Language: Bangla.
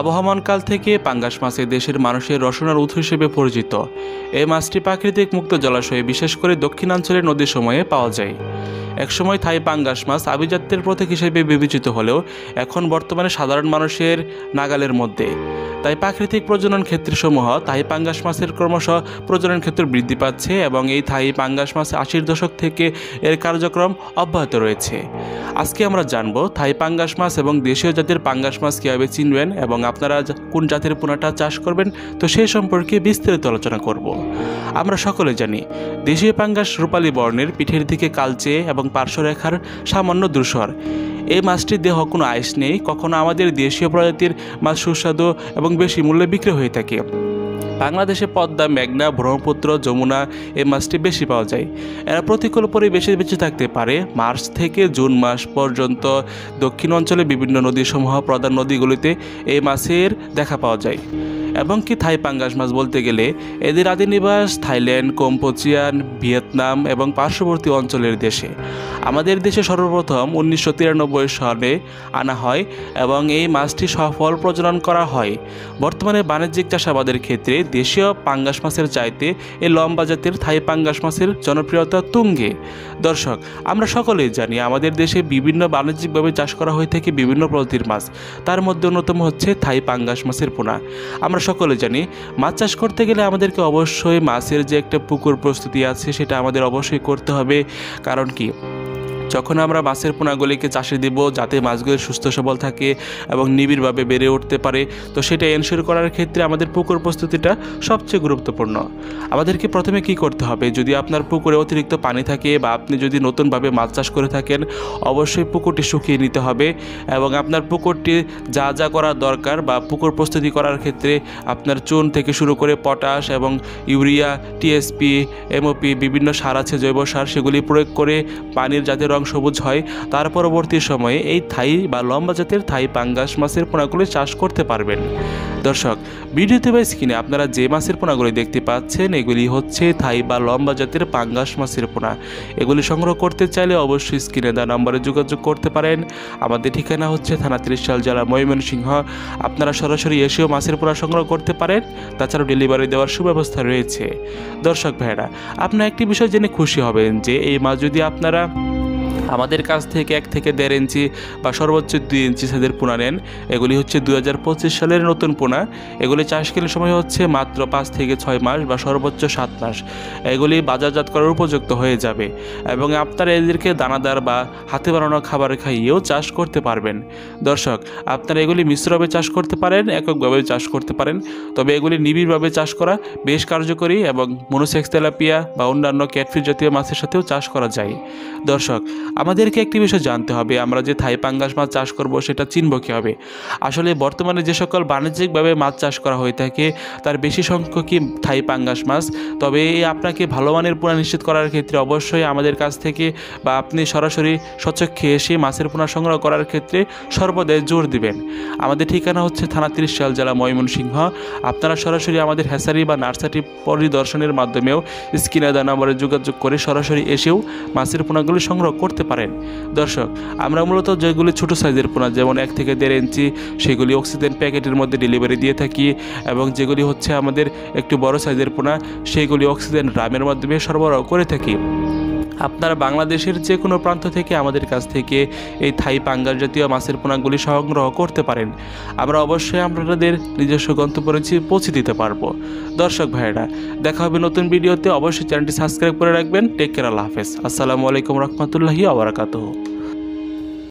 আবহমান কাল থেকে পাঙ্গাস মাছ দেশের মানুষের রসনার উৎস হিসেবে পরিচিত। এই মাছটি প্রাকৃতিক মুক্ত জলাশয়ে বিশেষ করে দক্ষিণাঞ্চলের নদীসমূহে পাওয়া যায়। একসময় থাই পাঙ্গাস মাছ আভিজাত্যের প্রতীক হিসেবে বিবেচিত হলেও এখন বর্তমানে সাধারণ মানুষের নাগালের মধ্যে। তাই প্রাকৃতিক প্রজনন ক্ষেত্রসমূহ থাই পাঙ্গাস মাছের ক্রমশ প্রজনন ক্ষেত্র বৃদ্ধি পাচ্ছে এবং এই থাই পাঙ্গাস মাছ 80-র দশক থেকে এর কার্যক্রম অব্যাহত রয়েছে। আজকে আমরা জানব থাই পাঙ্গাস মাছ এবং দেশীয় জাতের পাঙ্গাস মাছ কীভাবে চিনবেন এবং আপনারা কোন জাতের পোনাটা চাষ করবেন, তো সেই সম্পর্কে বিস্তারিত আলোচনা করব। আমরা সকলে জানি দেশীয় পাঙ্গাস রূপালী বর্ণের, পিঠের দিকে কালচে এবং পার্শ্বরেখার সামান্য ধূসর। এই মাছটির দেহ কোনো আইস নেই। কখনো আমাদের দেশীয় প্রজাতির মাছ সুস্বাদু এবং বেশি মূল্যে বিক্রি হয়ে থাকে। বাংলাদেশে পদ্মা, মেঘনা, ব্রহ্মপুত্র, যমুনা এই মাছটি বেশি পাওয়া যায়। এরা প্রতিকূল পরিবেশে বেঁচে থাকতে পারে। মার্চ থেকে জুন মাস পর্যন্ত দক্ষিণ অঞ্চলে বিভিন্ন নদীসমূহ, প্রধান নদীগুলিতে এই মাছের দেখা পাওয়া যায়। এবং কি থাই পাঙ্গাস মাছ বলতে গেলে এদের আদি নিবাস থাইল্যান্ড, কম্বোডিয়া, ভিয়েতনাম এবং পার্শ্ববর্তী অঞ্চলের দেশে। আমাদের দেশে সর্বপ্রথম 1993 সালে আনা হয় এবং এই মাছটি সফল প্রজনন করা হয়। বর্তমানে বাণিজ্যিক চাষাবাদের ক্ষেত্রে দেশীয় পাঙ্গাস মাছের চাইতে এই লম্বা জাতের থাই পাঙ্গাস মাছের জনপ্রিয়তা তুঙ্গে। দর্শক, আমরা সকলেই জানি আমাদের দেশে বিভিন্ন বাণিজ্যিকভাবে চাষ করা হয়ে থাকে বিভিন্ন প্রজাতির মাছ। তার মধ্যে অন্যতম হচ্ছে থাই পাঙ্গাস মাছের পোনা। আমরা সকলে জানি মাছ চাষ করতে গেলে আমাদেরকে অবশ্যই মাছের যে একটা পুকুর প্রস্তুতি আছে সেটা আমাদের অবশ্যই করতে হবে। কারণ কি, যখন আমরা মাছের পোনাগুলিকে চাষে দেব যাতে মাছগুলি সুস্থ সবল থাকে এবং নিবিড়ভাবে বেড়ে উঠতে পারে, তো সেটা এনশিওর করার ক্ষেত্রে আমাদের পুকুর প্রস্তুতিটা সবচেয়ে গুরুত্বপূর্ণ। আমাদেরকে প্রথমে কি করতে হবে, যদি আপনার পুকুরে অতিরিক্ত পানি থাকে বা আপনি যদি নতুনভাবে মাছ চাষ করে থাকেন, অবশ্যই পুকুরটি শুকিয়ে নিতে হবে এবং আপনার পুকুরটি যা যা করা দরকার বা পুকুর প্রস্তুতি করার ক্ষেত্রে আপনার চুন থেকে শুরু করে পটাশ এবং ইউরিয়া, টিএসপি, এমওপি বিভিন্ন সার আছে, জৈব সার, সেগুলি প্রয়োগ করে পানির যাতে রং সবুজ হয়, তার পরবর্তী সময়ে এই থাই বা লম্বা জাতের থাই পাঙ্গাস মাছের পোনাগুলি চাষ করতে পারবেন। দর্শক, ভিডিওতে বা স্ক্রিনে আপনারা যে মাছের পোনাগুলি দেখতে পাচ্ছেন এগুলি হচ্ছে থাই বা লম্বা জাতের পাঙ্গাস মাছের পোনা। এগুলি সংগ্রহ করতে চাইলে অবশ্যই স্ক্রিনে দেওয়া নম্বরে যোগাযোগ করতে পারেন। আমাদের ঠিকানা হচ্ছে থানা ত্রিশাল, জেলা ময়মনসিংহ। আপনারা সরাসরি এসেও মাছের পোনা সংগ্রহ করতে পারেন, তাছাড়াও ডেলিভারি দেওয়ার সুব্যবস্থা রয়েছে। দর্শক ভাইরা, আপনারা একটি বিষয় জেনে খুশি হবেন যে এই মাছ যদি আপনারা আমাদের কাছ থেকে 1 থেকে 1.5 ইঞ্চি বা সর্বোচ্চ 2 ইঞ্চি সাইজের পোনা নেন, এগুলি হচ্ছে 2025 সালের নতুন পোনা। এগুলি চাষকালীন সময় হচ্ছে মাত্র 5 থেকে 6 মাস বা সর্বোচ্চ 7 মাস। এগুলি বাজারজাত করার উপযুক্ত হয়ে যাবে এবং আপনারা এদেরকে দানাদার বা হাতে বানানো খাবার খাইয়েও চাষ করতে পারবেন। দর্শক, আপনারা এগুলি মিশ্রভাবে চাষ করতে পারেন, এককভাবে চাষ করতে পারেন, তবে এগুলি নিবিড়ভাবে চাষ করা বেশ কার্যকরী এবং মনোসেক্স তেলাপিয়া বা অন্যান্য ক্যাটফিশ জাতীয় মাছের সাথেও চাষ করা যায়। দর্শক, আমাদেরকে একটি বিষয় জানতে হবে, আমরা যে থাই পাঙ্গাস মাছ চাষ করব সেটা চিনব কীভাবে। আসলে বর্তমানে যে সকল বাণিজ্যিকভাবে মাছ চাষ করা হয়ে থাকে তার বেশি সংখ্যকই থাই পাঙ্গাস মাছ। তবে আপনাকে ভালো মানের পোনা নিশ্চিত করার ক্ষেত্রে অবশ্যই আমাদের কাছ থেকে বা আপনি সরাসরি স্বচক্ষে এসে মাছের পোনা সংগ্রহ করার ক্ষেত্রে সর্বদাই জোর দিবেন। আমাদের ঠিকানা হচ্ছে থানা ত্রিশাল, জেলা ময়মনসিংহ। আপনারা সরাসরি আমাদের হ্যাচারি বা নার্সারি পরিদর্শনের মাধ্যমেও স্ক্রিনে দেওয়া নম্বরে যোগাযোগ করে সরাসরি এসেও মাছের পোনাগুলি সংগ্রহ করতে পারেন। দর্শক, আমরা মূলত যেগুলি ছোট সাইজের পোনা যেমন 1 থেকে 1.5 ইঞ্চি সেগুলি অক্সিজেন প্যাকেটের মধ্যে ডেলিভারি দিয়ে থাকি এবং যেগুলি হচ্ছে আমাদের একটু বড় সাইজের পোনা সেগুলি অক্সিজেন ড্রামের মাধ্যমে সরবরাহ করে থাকি। আপনারা বাংলাদেশের যে কোনো প্রান্ত থেকে আমাদের কাছ থেকে এই থাই পাঙ্গাস জাতীয় মাছের পোনাগুলি সংগ্রহ করতে পারেন। আমরা অবশ্যই আপনাদের নিজস্ব গন্তব্যে পৌঁছে দিতে পারবো। দর্শক ভাইয়েরা, দেখা হবে নতুন ভিডিওতে। অবশ্যই চ্যানেলটি সাবস্ক্রাইব করে রাখবেন। টেক কেয়ার, আল্লাহ হাফেজ। আসসালামু আলাইকুম রহমতুল্লাহি ওয়া বারাকাতুহু।